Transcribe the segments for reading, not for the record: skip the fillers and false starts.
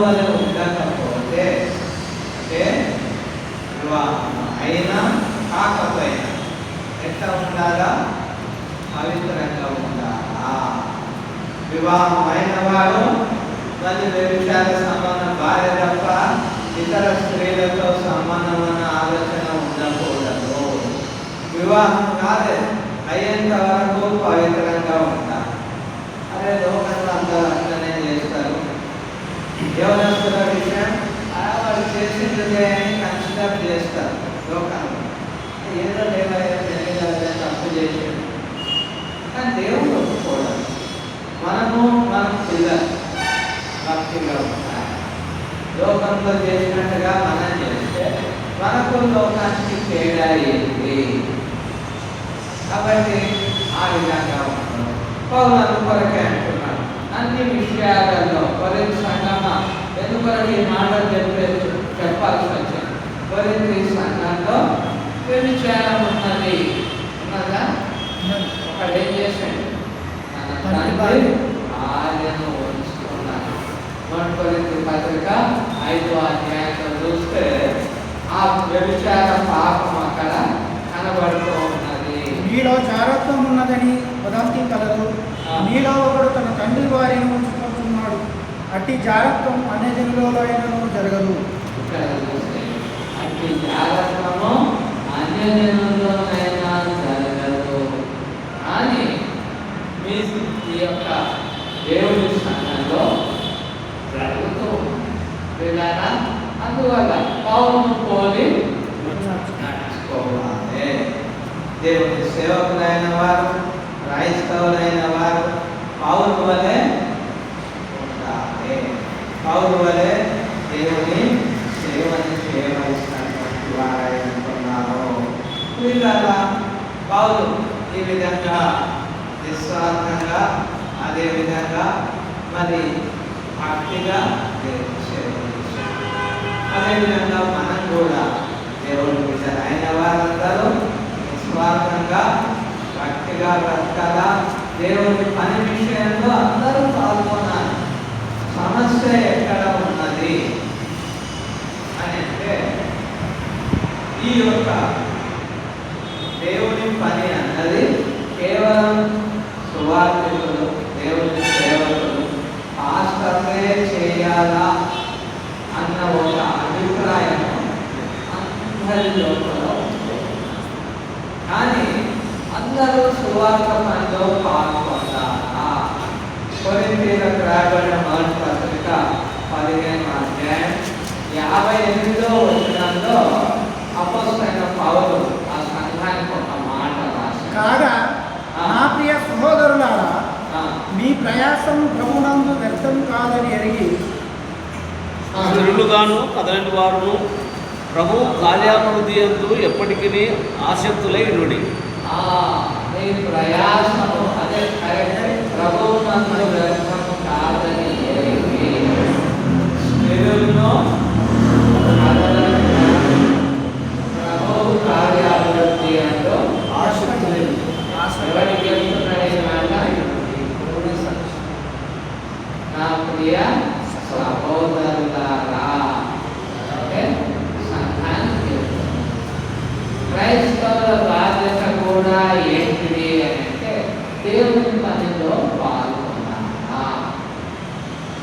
వలె ఉండకపోతే అంటే వివాహం అయినా కాకపోయినా ఎట్లా ఉండాలా? పవిత్రంగా ఉండాలా. వివాహం అయిన వాడు మళ్ళీ వ్యభిచార సంబంధం భార్య తప్ప ఇతర స్త్రీలతో సంబంధం అన్న ఆలోచన ఉండకూడదు. వివాహం కాలేదు అయ్యేంత వరకు పవిత్రంగా ఉంటారు. అదే లోకంలో అందరూ అట్లనే చేస్తారు. యవనస్తుల విషయం వాళ్ళు చేసిందే అని కన్సిడర్ చేస్తారు లోకంలో. ఏదో లేవయ్యా తప్పు చేసేది కానీ దేవుడు ఒప్పుకోవడం. మన పిల్లలు భక్తిగా ఉంటారు. లోకంలో చేసినట్టుగా మనం చేస్తే మనకు లోకానికి తేడా ఏంటి? కాబట్టి ఆ విధంగా ఉంటాం. పౌలు కొరకే అంటున్నాడు అన్ని విషయాలలో కొరింథీ సంఘమా ఎందుకొరకు ఈ మాట చెప్పాల్సి వచ్చింది. కొరింథీ సంఘంలో వ్యభిచారం ఉన్నది. ఉన్నదా? ఒకడు ఏం చేశాడు? తన తండ్రి భార్యను ఉంచుకున్నాడు. 1 కొరింథీ పత్రిక 5వ అధ్యాయంలో చూస్తే ఆ వ్యభిచార పాపం అక్కడ కనబడుతూ ఉన్నది. మీలో జాగ్రత్తం ఉన్నదని వదంతి కలదు. మీలో ఒకడు తన తండ్రి వారిని ఉంచుకుంటున్నాడు. అట్టి జాగ్రత్తం అన్యజనులైనను జరగదు. ఇక్కడ చూస్తే అట్టి జాగ్రత్తము అన్యజనులైనా జరగదు అని ఈ యొక్క దేవుడి సంఘంలో జరుగుతూ విధానం. అందువల్ల పౌరును పోలి నడుచుకోవాలి. దేవుడి సేవకులైన వారు క్రైస్తవులైన వారు పౌరు వలె ఉండాలి. పౌరు వలె దేవుని సేవని చేయవలసినటువంటి వారైనట్టున్నారు. పౌరు ఈ విధంగా నిస్వార్థంగా అదేవిధంగా మరి భక్తిగా దేవుని సేవ చేశారు. అదేవిధంగా మనం కూడా దేవుని బిడ్డలు అయిన వారందరూ నిస్వార్థంగా భక్తిగా బ్రతకాలా. దేవుని పని విషయంలో అందరూ పాల్గొనాలి. సమస్య ఎక్కడ ఉన్నది అని అంటే ఈ యొక్క దేవుని పని అన్నది కేవలం సువార్తికులు దేవుని సేవకులు పాస్టర్లే చేయాలా అన్న ఒక అభిప్రాయం అందరి లోపల ఉంది. కానీ అందరూ సువార్త పనిలో పాల్గొంటారా? కొరింథీయులకు రాయబడిన మొదటి పత్రిక 15వ అధ్యాయం 58వ వచనంలో అపోస్తలుడైన పౌలు ఆ సంఘానికి ఒక మాట రాశాడు. కాగా నా ప్రియ సహోదరులారా, మీ ప్రయాసం ప్రభునందు వ్యర్థం కాదని ఎరిగి స్థిరులుగాను కదలని వారును ప్రభు కార్యాభివృద్ధియందు ఎప్పటికీ ఆసక్తులై నుండి నీ ప్రయాసము అదే ప్రభునందు వ్యర్థం కాదని ఎరిగి స్థిరులను ప్రభు కార్యాభివృద్ధి అంటూ ఆసక్తులై ఎవరికి వెళ్తున్నాడు మాట? నా ప్రియ సహోదరులారా అంటే సంఘానికి క్రైస్తవుల బాధ్యత కూడా ఏంటిది అని అంటే దేవుని పనిలో పాల్గొన్నారా?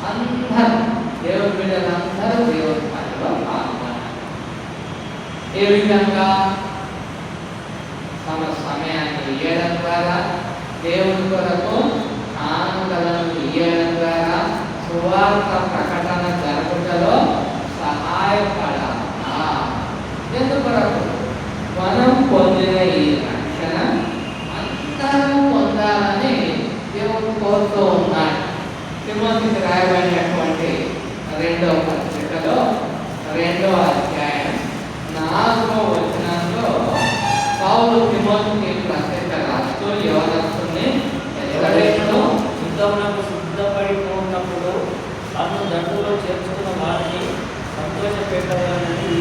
అందరూ దేవుని బిడ్డలందరూ దేవుని పనిలో పాల్గొన్నారు. ఏ విధంగా? తమ సమయాన్ని ఇవ్వడం ద్వారా, దేవుని కొరకు కానుకలను ఇవ్వడం ద్వారా సువార్త ప్రకటన జరుగుటలో సహాయపడాలా. ఎందుకొరకు? మనం పొందిన ఈ రక్షణ అందరూ పొందాలని దేవుడు కోరుతూ ఉన్నాడు. తిమోతికి రాయబడినటువంటి 2వ పత్రికలో 2వ అధ్యాయం 4వ వచనంలో పౌలు తిమోతికి పత్రిక రాస్తూ యవనస్తుల్ని ఎక్కడెక్కడో యుద్ధమునకు సిద్ధపడిపోయినప్పుడు తను దండులో చేర్చుకున్న వారిని సంతోషపెట్టవాలని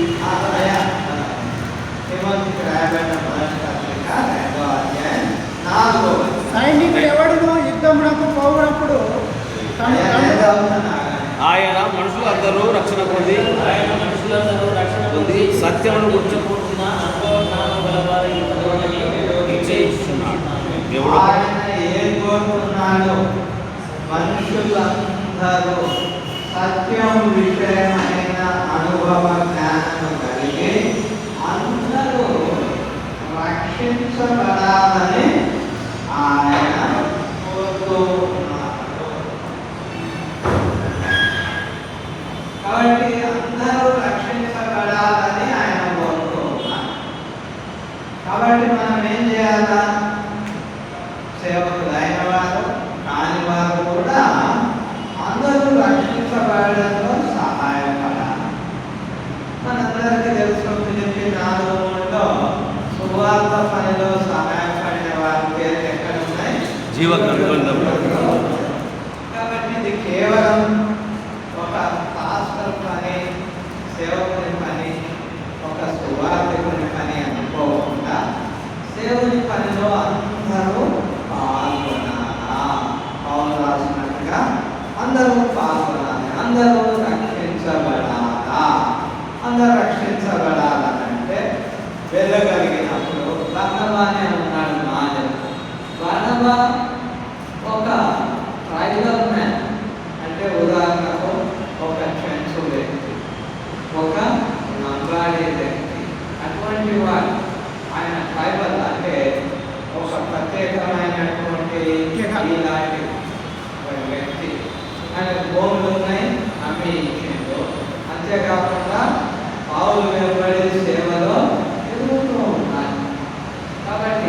తిమోతికి రాయబడిన మొదటి పత్రిక 2వ అధ్యాయం 4వ వచనం. సైనికుడు ఎవడునో యుద్ధమునకు పోవునప్పుడు తను ఆయన మనుషులందరూ రక్షణ పొంది సత్యమును గుర్చబోతున్న అనుభవ జ్ఞానం గల వారికి చదవమని నిశ్చయిస్తున్నాడు. దేవుడు ఆయన ఏం కోరుతున్నాడు? మనుషులందరూ సత్యం విషయమైన అనుభవ జ్ఞానం కలిగి అందరూ రక్షించబడాలని ఆయన కోరుతూ ఉన్నారు. కాబట్టి అందరూ రక్షించబడాలని ఆయన కోరుతూ ఉన్నారు. కాబట్టి మనం ఏం చేయాలా? సేవకులైన వారు కాని వారు కూడా అందరూ రక్షించబడడంలో సహాయపడాలి. మనందరికీ తెలుసు ఫిలిప్పీ 4:3లో సువార్త పనిలో సహాయపడిన వారి పేరు ఎక్కడ ఉన్నాయి? జీవ గ్రంథంలో. కాబట్టి ఇది కేవలం ఒక పాస్టర్ పని, సేవకుని పని, ఒక సువార్తికుని పని అనుకోకుండా దేవుని పనిలో అందరూ పాల్గొనాలా. పౌలు రాసినట్టుగా అందరూ పాల్గొనాలి, అందరూ రక్షించబడాలా. అందరూ రక్షించబడాలంటే వెళ్ళగలిగినప్పుడు బర్నబానే ఉన్నాడు. బర్నబా